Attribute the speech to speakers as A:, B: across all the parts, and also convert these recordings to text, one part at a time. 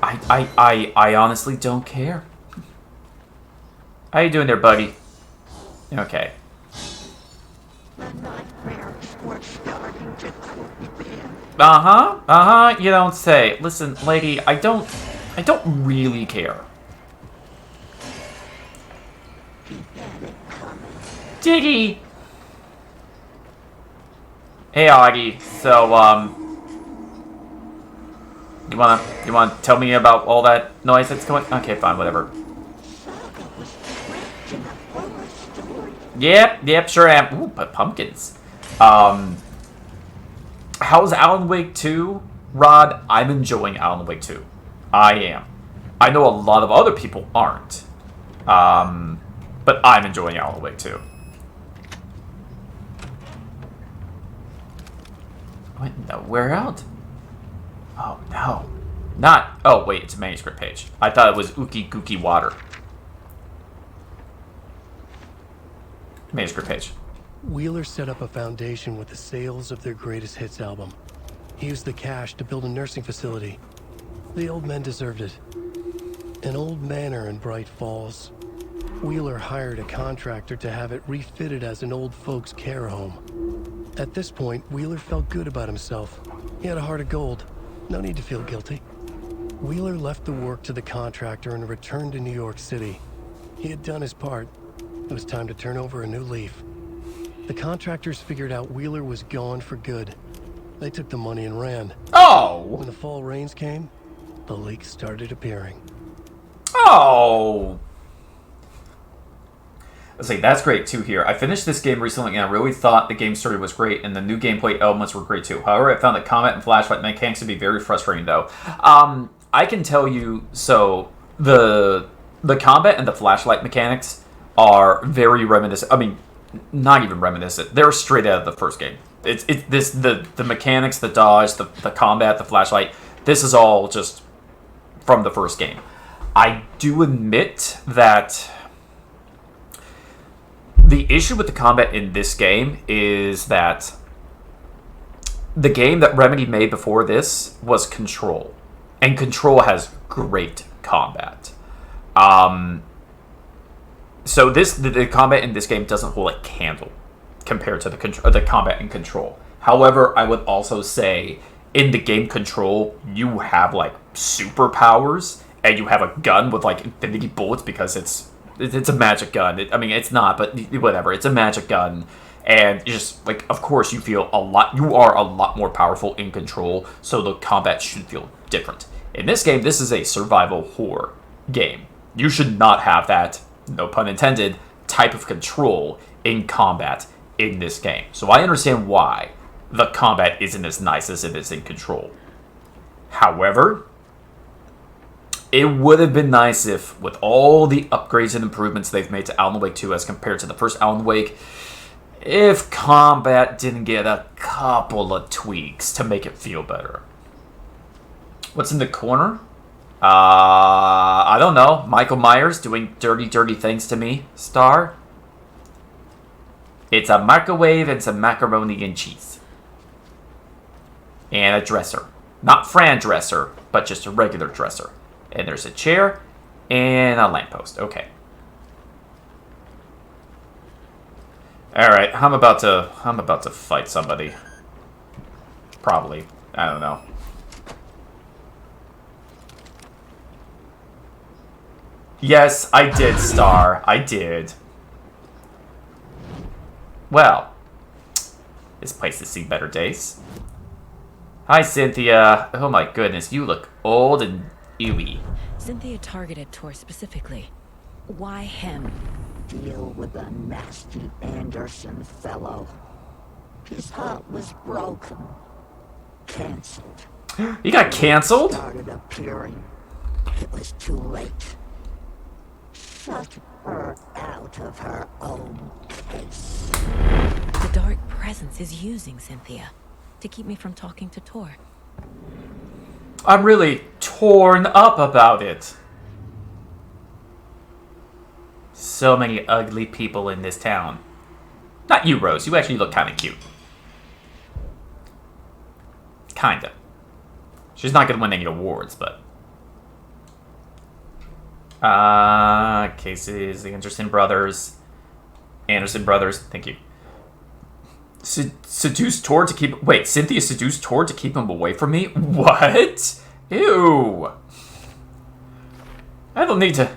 A: I honestly don't care. How you doing there, buddy? Okay. You don't say. Listen, lady, I don't really care. Did he? Hey, Augie. So, you wanna tell me about all that noise that's going? Okay, fine, whatever. Yep, sure am. Ooh, but pumpkins. How's Alan Wake 2? Rod, I'm enjoying Alan Wake 2. I am. I know a lot of other people aren't. But I'm enjoying Alan Wake 2. Went nowhere out? Oh, no. Not... Oh, wait, it's a manuscript page. I thought it was Ookie Gookie Water. Manuscript page.
B: Wheeler set up a foundation with the sales of their greatest hits album. He used the cash to build a nursing facility. The old men deserved it. An old manor in Bright Falls. Wheeler hired a contractor to have it refitted as an old folks' care home. At this point, Wheeler felt good about himself. He had a heart of gold. No need to feel guilty. Wheeler left the work to the contractor and returned to New York City. He had done his part. It was time to turn over a new leaf. The contractors figured out Wheeler was gone for good. They took the money and ran.
A: Oh!
B: When the fall rains came, the leaks started appearing.
A: Oh! Let's see, that's great too here. I finished this game recently and I really thought the game story was great and the new gameplay elements were great too. However, I found the combat and flashlight mechanics to be very frustrating though. I can tell you, so the combat and the flashlight mechanics are very reminiscent. I mean, not even reminiscent. They're straight out of the first game. The mechanics, the dodge, the combat, the flashlight. This is all just from the first game. I do admit that the issue with the combat in this game is that the game that Remedy made before this was Control, and Control has great combat. So the combat in this game doesn't hold a candle compared to the combat in Control. However, I would also say in the game Control, you have like superpowers and you have a gun with like infinity bullets because it's a magic gun. I mean, it's not, but whatever. It's a magic gun, and you just like, of course, you are a lot more powerful in Control, so the combat should feel different. In this game, this is a survival horror game. You should not have that, no pun intended, type of control in combat in this game. So I understand why the combat isn't as nice as it is in Control. However, it would have been nice if, with all the upgrades and improvements they've made to Alan Wake 2 as compared to the first Alan Wake, if combat didn't get a couple of tweaks to make it feel better. What's in the corner? I don't know. Michael Myers doing dirty, dirty things to me. Star. It's a microwave and some macaroni and cheese. And a dresser. Not Fran dresser, but just a regular dresser. And there's a chair and a lamppost. Okay. Alright, I'm about to fight somebody. Probably. I don't know. Yes, I did, Star. I did. Well, this place has seen better days. Hi, Cynthia. Oh my goodness, you look old and ewy.
C: Cynthia targeted Tor specifically. Why him?
D: Deal with the nasty Anderson fellow. His heart was broken. Cancelled.
A: He got canceled?
D: Started appearing. It was too late. Shut her out of her own case.
C: The dark presence is using Cynthia to keep me from talking to Tor.
A: I'm really torn up about it. So many ugly people in this town. Not you, Rose. You actually look kind of cute. Kinda. She's not going to win any awards, but... cases, the Anderson brothers. Thank you. Seduced Tor to keep... Wait, Cynthia seduced Tor to keep him away from me? What? Ew. I don't need to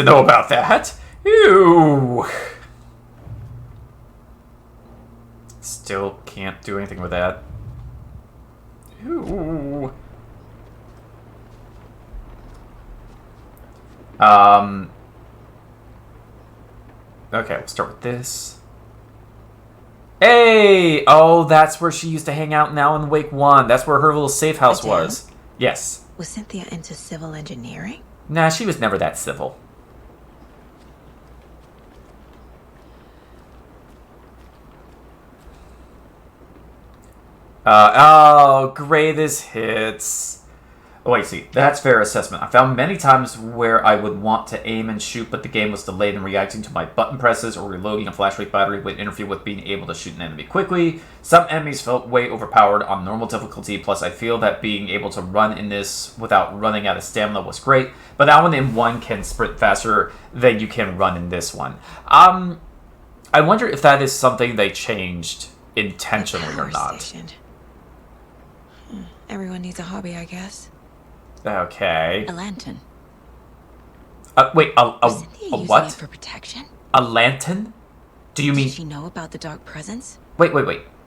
A: know about that. Ew. Still can't do anything with that. Ew. Okay, we'll start with this. Hey! Oh, that's where she used to hang out now in Wake 1. That's where her little safe house was. Yes.
C: Was Cynthia into civil engineering?
A: Nah, she was never that civil. Oh, great, this hits. Oh, wait, see, that's fair assessment. I found many times where I would want to aim and shoot, but the game was delayed in reacting to my button presses, or reloading a flashlight battery would interfere with being able to shoot an enemy quickly. Some enemies felt way overpowered on normal difficulty, plus I feel that being able to run in this without running out of stamina was great, but that one in one can sprint faster than you can run in this one. I wonder if that is something they changed intentionally or not.
C: Station. Everyone needs a hobby, I guess.
A: Okay.
C: A lantern.
A: Wait, a what?
C: It for protection?
A: A lantern? Do you mean?
C: Did she know about the dark presence?
A: Wait.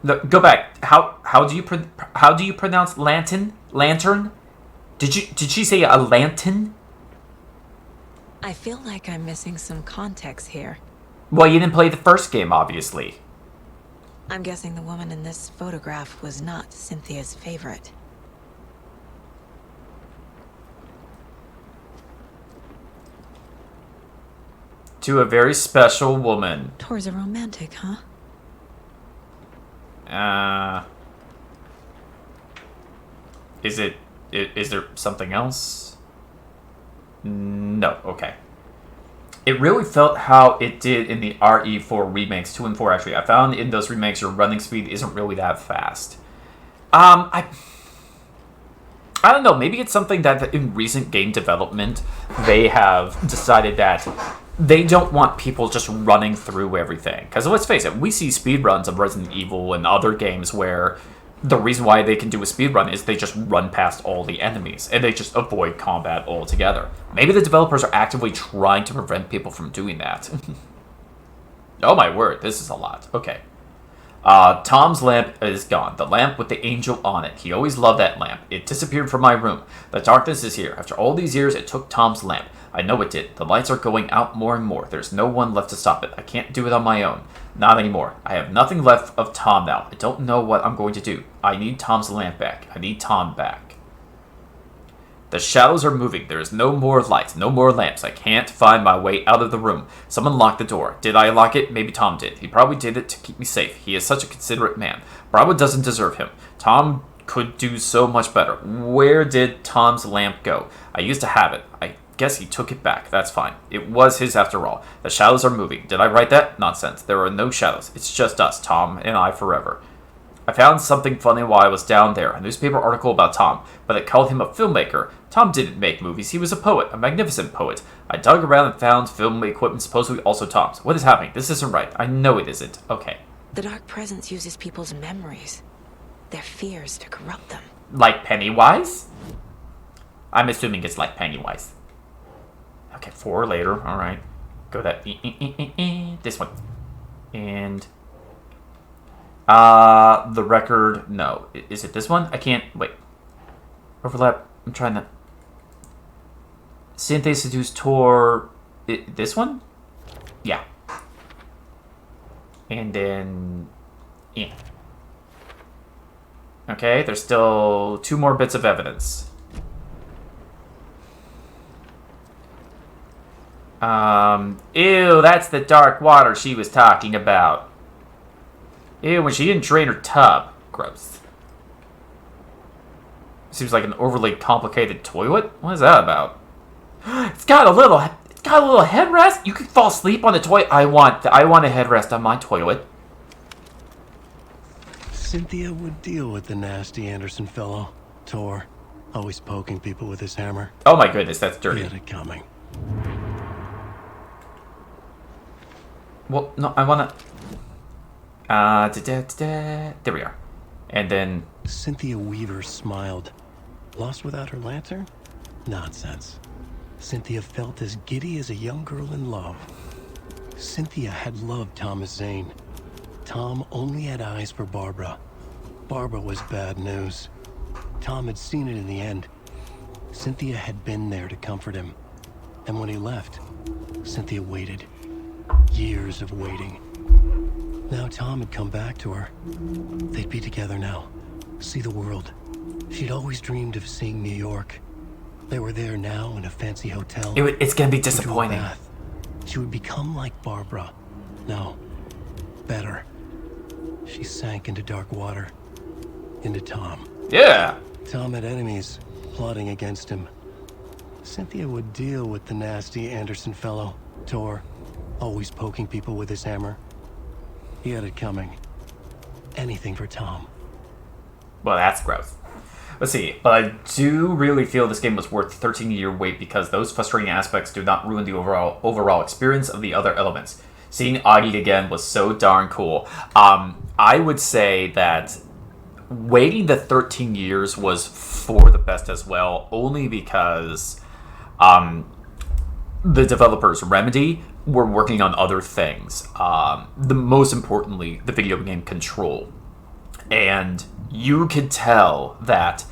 A: No, go back. How do you pronounce lantern? Lantern? Did she say a lantern?
C: I feel like I'm missing some context here.
A: Well, you didn't play the first game, obviously.
C: I'm guessing the woman in this photograph was not Cynthia's favorite.
A: To a very special woman.
C: Tor's a romantic, huh?
A: Is there something else? No, okay. It really felt how it did in the RE4 remakes, 2 and 4 actually. I found in those remakes your running speed isn't really that fast. I don't know, maybe it's something that in recent game development, they have decided that they don't want people just running through everything. Because let's face it, we see speedruns of Resident Evil and other games where the reason why they can do a speedrun is they just run past all the enemies, and they just avoid combat altogether. Maybe the developers are actively trying to prevent people from doing that. Oh my word, this is a lot. Okay. Tom's lamp is gone. The lamp with the angel on it. He always loved that lamp. It disappeared from my room. The darkness is here. After all these years, it took Tom's lamp. I know it did. The lights are going out more and more. There's no one left to stop it. I can't do it on my own. Not anymore. I have nothing left of Tom now. I don't know what I'm going to do. I need Tom's lamp back. I need Tom back. The shadows are moving. There is no more lights, no more lamps. I can't find my way out of the room. Someone locked the door. Did I lock it? Maybe Tom did. He probably did it to keep me safe. He is such a considerate man. Bravo doesn't deserve him. Tom could do so much better. Where did Tom's lamp go? I used to have it. I guess he took it back. That's fine. It was his after all. The shadows are moving. Did I write that? Nonsense. There are no shadows. It's just us, Tom and I forever. I found something funny while I was down there, a newspaper article about Tom, but it called him a filmmaker. Tom didn't make movies, he was a poet, a magnificent poet. I dug around and found film equipment supposedly also Tom's. What is happening? This isn't right. I know it isn't. Okay.
C: The dark presence uses people's memories, their fears to corrupt them.
A: Like Pennywise? I'm assuming it's like Pennywise. Okay, 4 later, alright. Go that, this one. And... the record, no. Is it this one? I can't, wait. Overlap, I'm trying to... Cynthia seduced Tor, this one? Yeah. And then, yeah. Okay, there's still 2 more bits of evidence. Ew, that's the dark water she was talking about. Ew, when she didn't drain her tub. Gross. Seems like an overly complicated toilet? What is that about? It's got a little headrest? You can fall asleep on the toilet. I want a headrest on my toilet.
B: Cynthia would deal with the nasty Anderson fellow. Tor, always poking people with his hammer.
A: Oh my goodness, that's
B: He
A: dirty.
B: had it coming.
A: Well, no, I wanna... There we are. And then...
B: Cynthia Weaver smiled. Lost without her lantern? Nonsense. Cynthia felt as giddy as a young girl in love. Cynthia had loved Thomas Zane. Tom only had eyes for Barbara. Barbara was bad news. Tom had seen it in the end. Cynthia had been there to comfort him. And when he left, Cynthia waited. Years of waiting. Now Tom had come back to her. They'd be together now. See the world. She'd always dreamed of seeing New York. They were there now in a fancy hotel.
A: It's gonna be
B: Into a
A: disappointing.
B: bath. She would become like Barbara. No, better. She sank into dark water. Into Tom.
A: Yeah.
B: Tom had enemies plotting against him. Cynthia would deal with the nasty Anderson fellow, Tor, always poking people with his hammer. He had it coming. Anything for Tom.
A: Well, that's gross. Let's see. But I do really feel this game was worth 13-year wait because those frustrating aspects do not ruin the overall experience of the other elements. Seeing Augie again was so darn cool. I would say that waiting the 13 years was for the best as well, only because the developers, Remedy, were working on other things. Most importantly, the video game Control. And you could tell that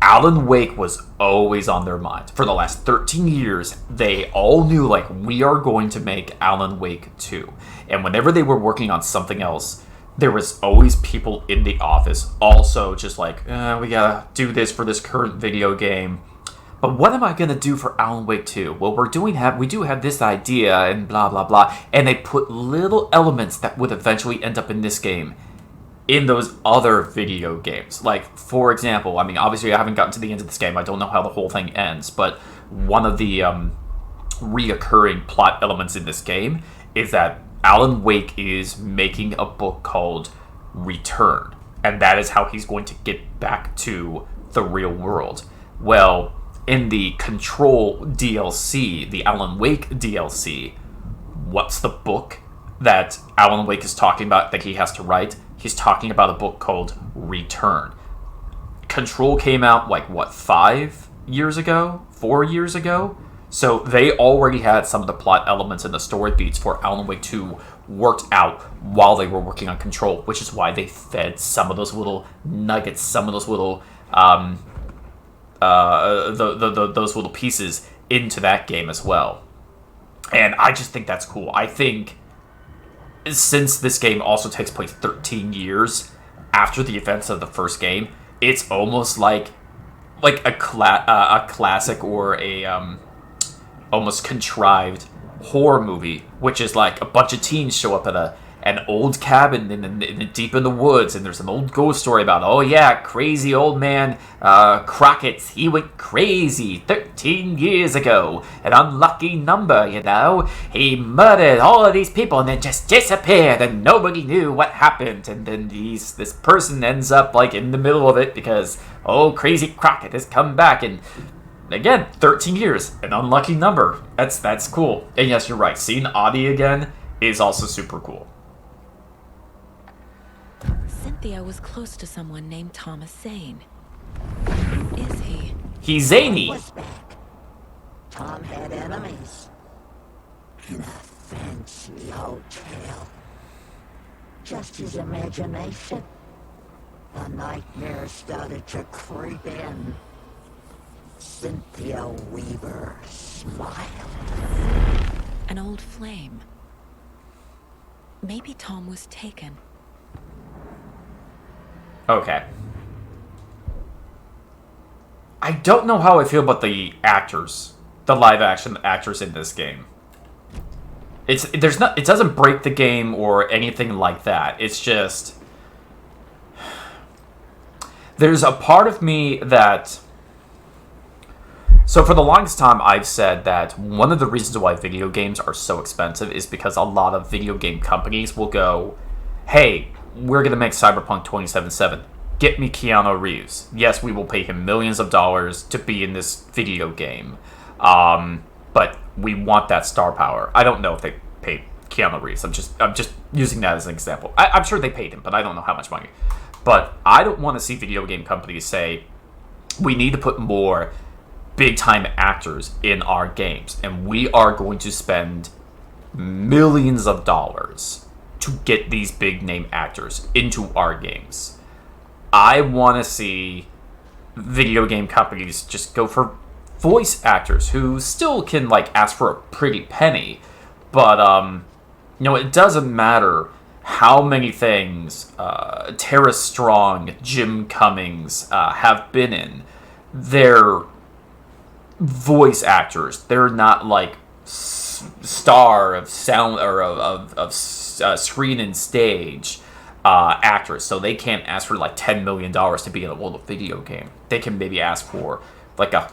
A: Alan Wake was always on their mind. For the last 13 years, they all knew, like, we are going to make Alan Wake 2. And whenever they were working on something else, there was always people in the office also just like, we gotta do this for this current video game. But what am I gonna do for Alan Wake 2? Well, we do have this idea and blah, blah, blah. And they put little elements that would eventually end up in this game in those other video games. Like, for example, I mean, obviously I haven't gotten to the end of this game. I don't know how the whole thing ends, but one of the reoccurring plot elements in this game is that Alan Wake is making a book called Return, and that is how he's going to get back to the real world. Well, in the Control DLC, the Alan Wake DLC, what's the book that Alan Wake is talking about that he has to write? He's talking about a book called Return. Control came out, like, what, 5 years ago? 4 years ago? So they already had some of the plot elements and the story beats for Alan Wake 2 worked out while they were working on Control, which is why they fed some of those little nuggets, some of those little those little pieces into that game as well. And I just think that's cool. I think since this game also takes place 13 years after the events of the first game, it's almost like a classic or a almost contrived horror movie, which is like a bunch of teens show up at an old cabin in deep in the woods, and there's an old ghost story about, oh yeah, crazy old man Crockett, he went crazy 13 years ago, an unlucky number, you know, he murdered all of these people and then just disappeared and nobody knew what happened, and then this person ends up like in the middle of it because, oh, crazy Crockett has come back. And again, 13 years, an unlucky number. That's cool. And yes, you're right, seeing Audie again is also super cool.
C: Cynthia was close to someone named Thomas Zane. Who is he?
A: He's zany.
D: Was back. Tom had enemies. In a fancy hotel. Just his imagination. The nightmare started to creep in. Cynthia Weaver smiled.
C: An old flame. Maybe Tom was taken.
A: Okay. I don't know how I feel about the actors, the live action actors in this game. It doesn't break the game or anything like that. It's just there's a part of me that, so for the longest time I've said that one of the reasons why video games are so expensive is because a lot of video game companies will go, hey, we're going to make Cyberpunk 2077. get me Keanu Reeves. Yes, we will pay him millions of dollars to be in this video game. But we want that star power. I don't know if they paid Keanu Reeves. I'm just using that as an example. I'm sure they paid him, but I don't know how much money. But I don't want to see video game companies say, we need to put more big-time actors in our games, and we are going to spend millions of dollars to get these big-name actors into our games. I want to see video game companies just go for voice actors who still can, like, ask for a pretty penny, but, it doesn't matter how many things Tara Strong, Jim Cummings have been in. They're voice actors. They're not, like, star of sound or of screen and stage actors, so they can't ask for like $10 million to be in a world video game. They can maybe ask for like a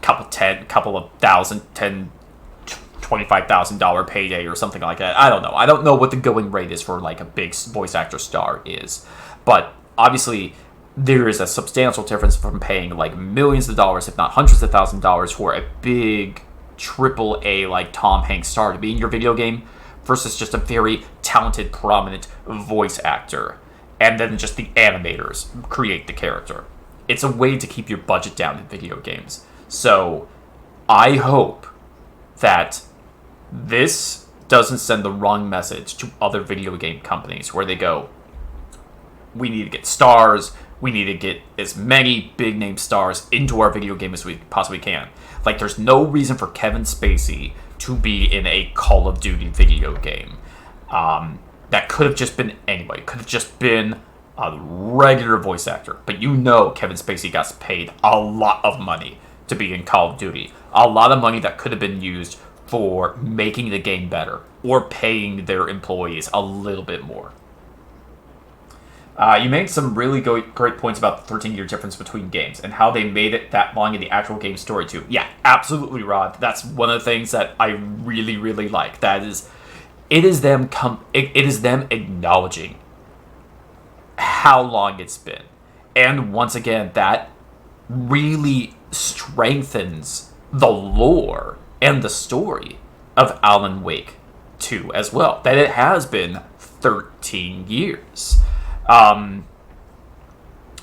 A: couple of thousand, $25,000 payday or something like that. I don't know. I don't know what the going rate is for like a big voice actor star is, but obviously there is a substantial difference from paying like millions of dollars, if not hundreds of thousands of dollars, for a big AAA like Tom Hanks star to be in your video game versus just a very talented, prominent voice actor. And then just the animators create the character. It's a way to keep your budget down in video games. So I hope that this doesn't send the wrong message to other video game companies where they go, we need to get stars, we need to get as many big name stars into our video game as we possibly can. Like, there's no reason for Kevin Spacey to be in a Call of Duty video game. That could have just been anybody. Could have just been a regular voice actor. But Kevin Spacey got paid a lot of money to be in Call of Duty. A lot of money that could have been used for making the game better or paying their employees a little bit more. You made some really great points about the 13-year difference between games and how they made it that long in the actual game story too. Yeah, absolutely, Rod. That's one of the things that I really, really like. It is them acknowledging how long it's been, and once again, that really strengthens the lore and the story of Alan Wake 2 as well. That it has been 13 years.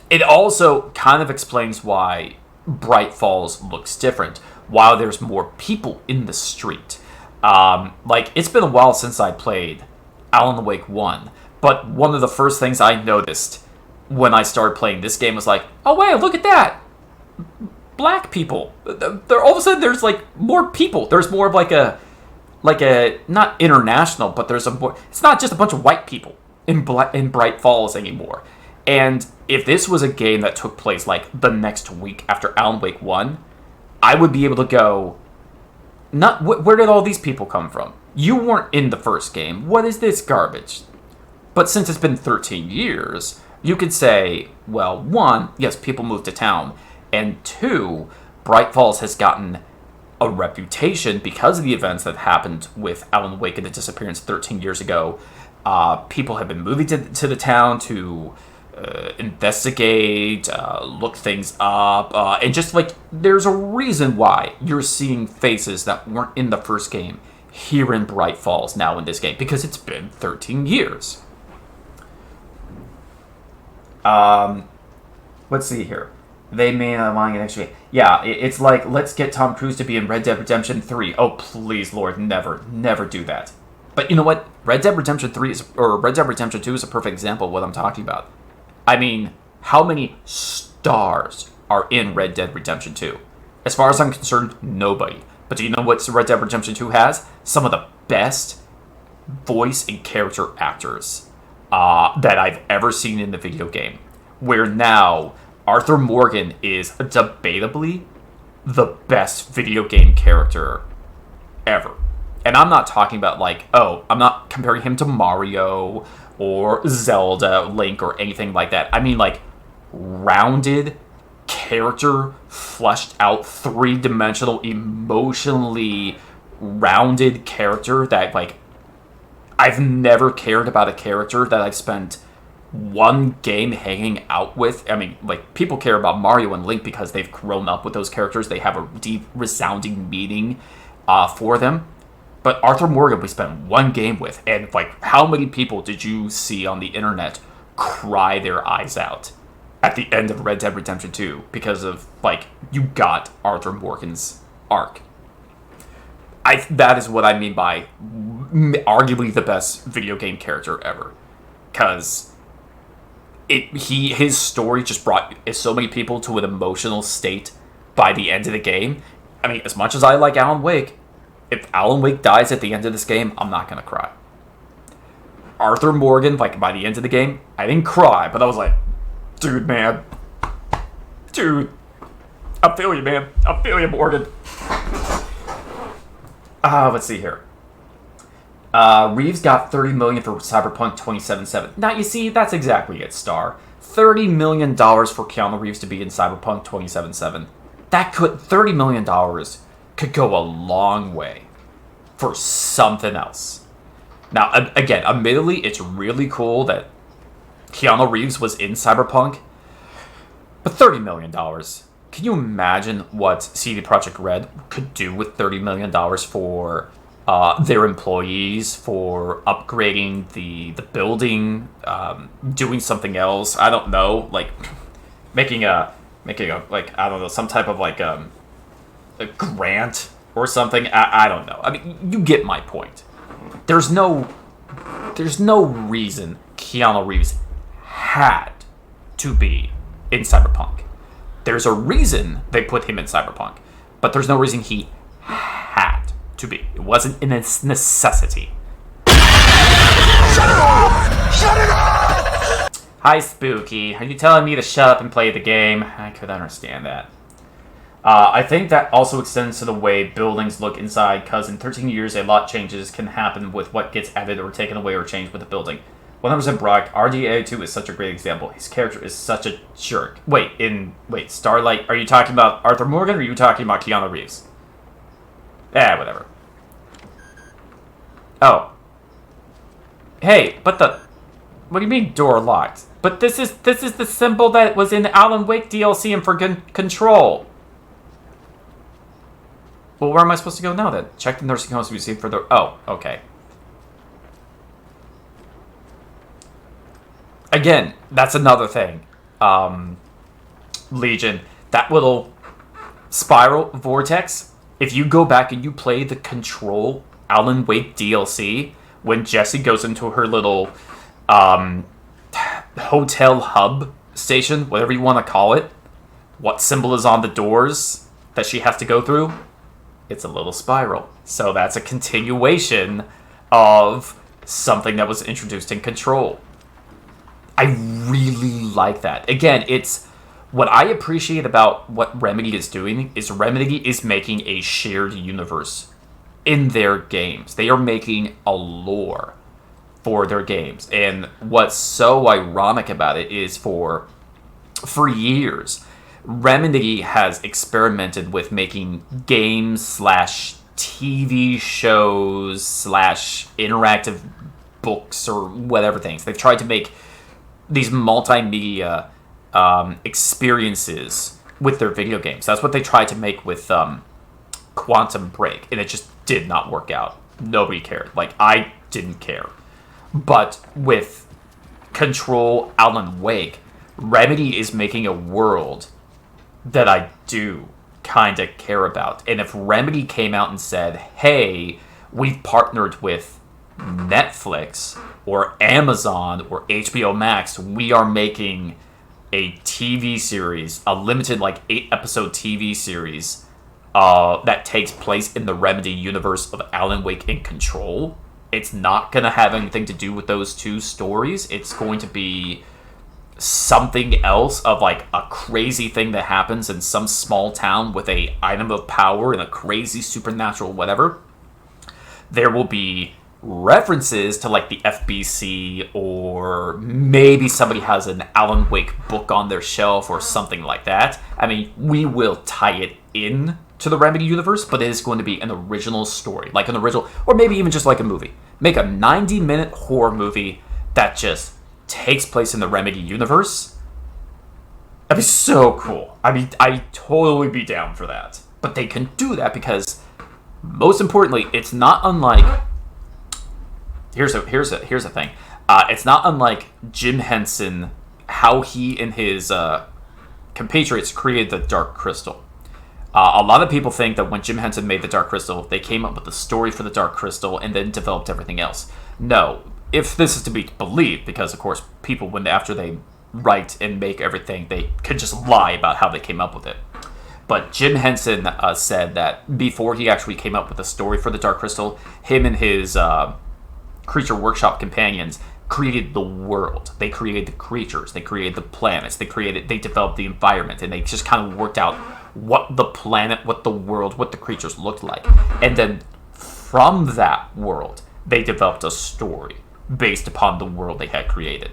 A: It also kind of explains why Bright Falls looks different, while there's more people in the street. It's been a while since I played Alan Wake 1, but one of the first things I noticed when I started playing this game was like, oh wait, look at that! Black people. There all of a sudden there's like more people. There's more of like a not international, but there's it's not just a bunch of white people in Bright Falls anymore. And if this was a game that took place like the next week after Alan Wake 1, I would be able to go, where did all these people come from? You weren't in the first game. What is this garbage? But since it's been 13 years, you could say, well, one, yes, people moved to town, and two, Bright Falls has gotten a reputation because of the events that happened with Alan Wake and the disappearance 13 years ago. People have been moving to the town to investigate, look things up, and just like there's a reason why you're seeing faces that weren't in the first game here in Bright Falls now in this game, because it's been 13 years. Let's see here. They may not want an extra. Yeah, it's like, let's get Tom Cruise to be in Red Dead Redemption 3. Oh, please, Lord, never do that. But you know what? Red Dead Redemption 3 Red Dead Redemption 2 is a perfect example of what I'm talking about. I mean, how many stars are in Red Dead Redemption 2? As far as I'm concerned, nobody. But do you know what Red Dead Redemption 2 has? Some of the best voice and character actors that I've ever seen in the video game. Where now, Arthur Morgan is debatably the best video game character ever. And I'm not talking about I'm not comparing him to Mario or Zelda, Link, or anything like that. I mean rounded character, fleshed out, three-dimensional, emotionally rounded character that I've never cared about a character that I've spent one game hanging out with. I mean, like, people care about Mario and Link because they've grown up with those characters. They have a deep, resounding meaning for them. But Arthur Morgan, we spent one game with, and, like, how many people did you see on the internet cry their eyes out at the end of Red Dead Redemption 2 because of, like, you got Arthur Morgan's arc? That is what I mean by arguably the best video game character ever. Because his story just brought so many people to an emotional state by the end of the game. I mean, as much as I like Alan Wake, if Alan Wake dies at the end of this game, I'm not going to cry. Arthur Morgan, like, by the end of the game, I didn't cry, but I was like, dude, man. Dude. I feel you, man. I feel you, Morgan. Let's see here. Reeves got $30 million for Cyberpunk 2077. Now, you see, that's exactly it, Star. $30 million for Keanu Reeves to be in Cyberpunk 2077. $30 million could go a long way for something else. Now, again, admittedly, it's really cool that Keanu Reeves was in Cyberpunk, but $30 million. Can you imagine what CD Projekt Red could do with $30 million for their employees, for upgrading the building, doing something else? I don't know, like making a like, I don't know, some type of like a grant or something. I don't know. I mean, you get my point. There's no reason Keanu Reeves had to be in Cyberpunk. There's a reason they put him in Cyberpunk, but there's no reason he had to be. It wasn't a necessity. Shut it off! Shut it off! Hi, Spooky. Are you telling me to shut up and play the game? I could understand that. I think that also extends to the way buildings look inside, because in 13 years, a lot changes can happen with what gets added or taken away or changed with a building. 100% Brock, RDA2 is such a great example. His character is such a jerk. Wait, Starlight, are you talking about Arthur Morgan, or are you talking about Keanu Reeves? Whatever. Oh. Hey, but what do you mean door locked? But this is the symbol that was in Alan Wake DLC and for Control. Well, where am I supposed to go now then? Check the nursing homes we see for the... Oh, okay. Again, that's another thing. Legion, that little spiral vortex, if you go back and you play the Control Alan Wake DLC, when Jessie goes into her little hotel hub station, whatever you want to call it, what symbol is on the doors that she has to go through? It's a little spiral. So that's a continuation of something that was introduced in Control. I really like that. Again, it's what I appreciate about what Remedy is doing is Remedy is making a shared universe in their games. They are making a lore for their games. And what's so ironic about it is for years, Remedy has experimented with making games / TV shows / interactive books or whatever things. They've tried to make these multimedia experiences with their video games. That's what they tried to make with Quantum Break, and it just did not work out. Nobody cared. Like, I didn't care. But with Control Alan Wake, Remedy is making a world that I do kind of care about. And if Remedy came out and said, hey, we've partnered with Netflix or Amazon or HBO Max, we are making a TV series, a limited 8-episode TV series that takes place in the Remedy universe of Alan Wake and Control. It's not going to have anything to do with those two stories. It's going to be something else of a crazy thing that happens in some small town with a item of power and a crazy supernatural whatever. There will be references to the FBC, or maybe somebody has an Alan Wake book on their shelf or something like that. I mean, we will tie it in to the Remedy universe, but it is going to be an original story, or maybe even just a movie. Make a 90-minute horror movie that just takes place in the Remedy universe, that'd be so cool. I mean, I'd totally be down for that. But they can do that because, most importantly, it's not unlike... Here's a thing. It's not unlike Jim Henson, how he and his compatriots created the Dark Crystal. A lot of people think that when Jim Henson made the Dark Crystal, they came up with the story for the Dark Crystal and then developed everything else. No, if this is to be believed, because of course people, when after they write and make everything, they could just lie about how they came up with it. But Jim Henson said that before he actually came up with the story for the Dark Crystal, him and his Creature Workshop companions created the world. They created the creatures. They created the planets. They developed the environment, and they just kind of worked out what the planet, what the world, what the creatures looked like. And then from that world, they developed a story based upon the world they had created.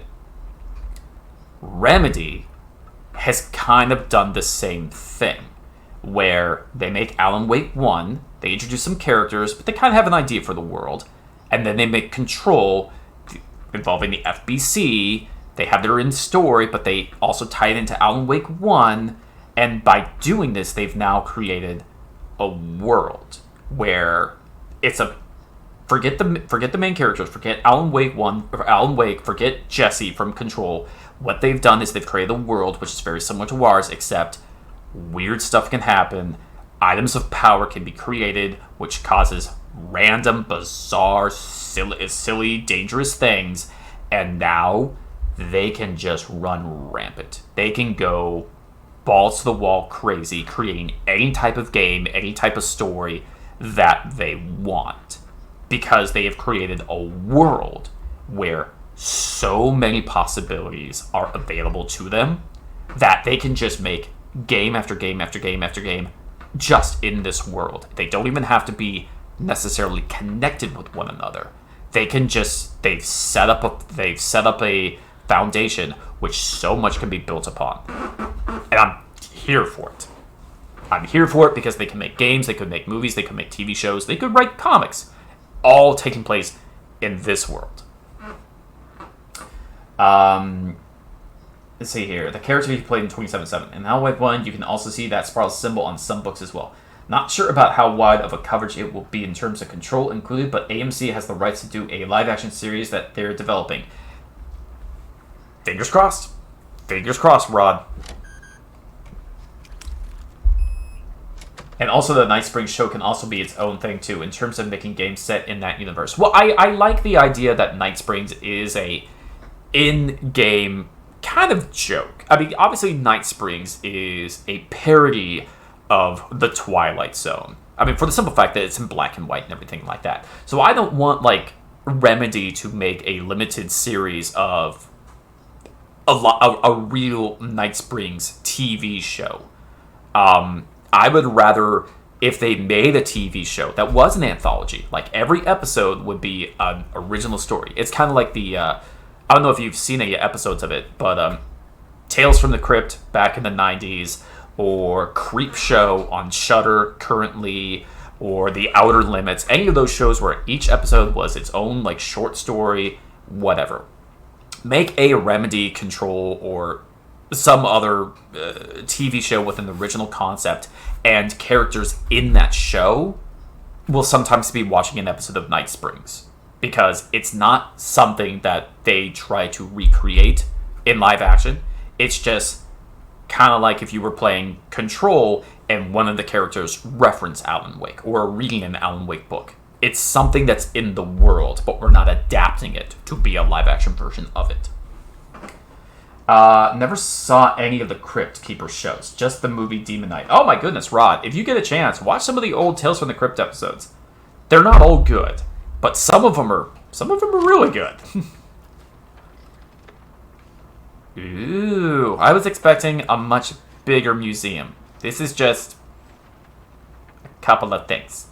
A: Remedy has kind of done the same thing, where they make Alan Wake 1, they introduce some characters, but they kind of have an idea for the world, and then they make Control involving the FBC. They have their own story, but they also tie it into Alan Wake 1, and by doing this, they've now created a world where it's a... Forget the main characters, forget Alan Wake 1, or Alan Wake, forget Jesse from Control. What they've done is they've created a world which is very similar to ours, except weird stuff can happen, items of power can be created, which causes random, bizarre, silly, dangerous things, and now they can just run rampant. They can go balls to the wall crazy, creating any type of game, any type of story that they want, because they have created a world where so many possibilities are available to them that they can just make game after game after game after game just in this world. They don't even have to be necessarily connected with one another. They can just... They've set up a foundation which so much can be built upon. And I'm here for it. I'm here for it because they can make games, they could make movies, they could make TV shows, they could write comics, all taking place in this world. Let's see here. The character he played in 27/7. In Alan Wake 1, you can also see that Sparrow's symbol on some books as well. Not sure about how wide of a coverage it will be in terms of Control included, but AMC has the rights to do a live-action series that they're developing. Fingers crossed. Fingers crossed, Rod. And also the Night Springs show can also be its own thing, too, in terms of making games set in that universe. Well, I like the idea that Night Springs is a in-game kind of joke. I mean, obviously Night Springs is a parody of the Twilight Zone. I mean, for the simple fact that it's in black and white and everything like that. So I don't want, like, Remedy to make a limited series of a real Night Springs TV show. I would rather, if they made a TV show that was an anthology, like every episode would be an original story. It's kind of like the, I don't know if you've seen any episodes of it, but Tales from the Crypt back in the 90s, or Creep Show on Shudder currently, or The Outer Limits, any of those shows where each episode was its own like short story, whatever. Make a Remedy, Control, or some other TV show with an original concept, and characters in that show will sometimes be watching an episode of Night Springs, because it's not something that they try to recreate in live action. It's just kind of like if you were playing Control and one of the characters reference Alan Wake or reading an Alan Wake book. It's something that's in the world, but we're not adapting it to be a live action version of it. Never saw any of the Crypt Keeper shows, just the movie Demon Knight. Oh my goodness, Rod, if you get a chance, watch some of the old Tales from the Crypt episodes. They're not all good, but some of them are really good. Ooh, I was expecting a much bigger museum. This is just a couple of things.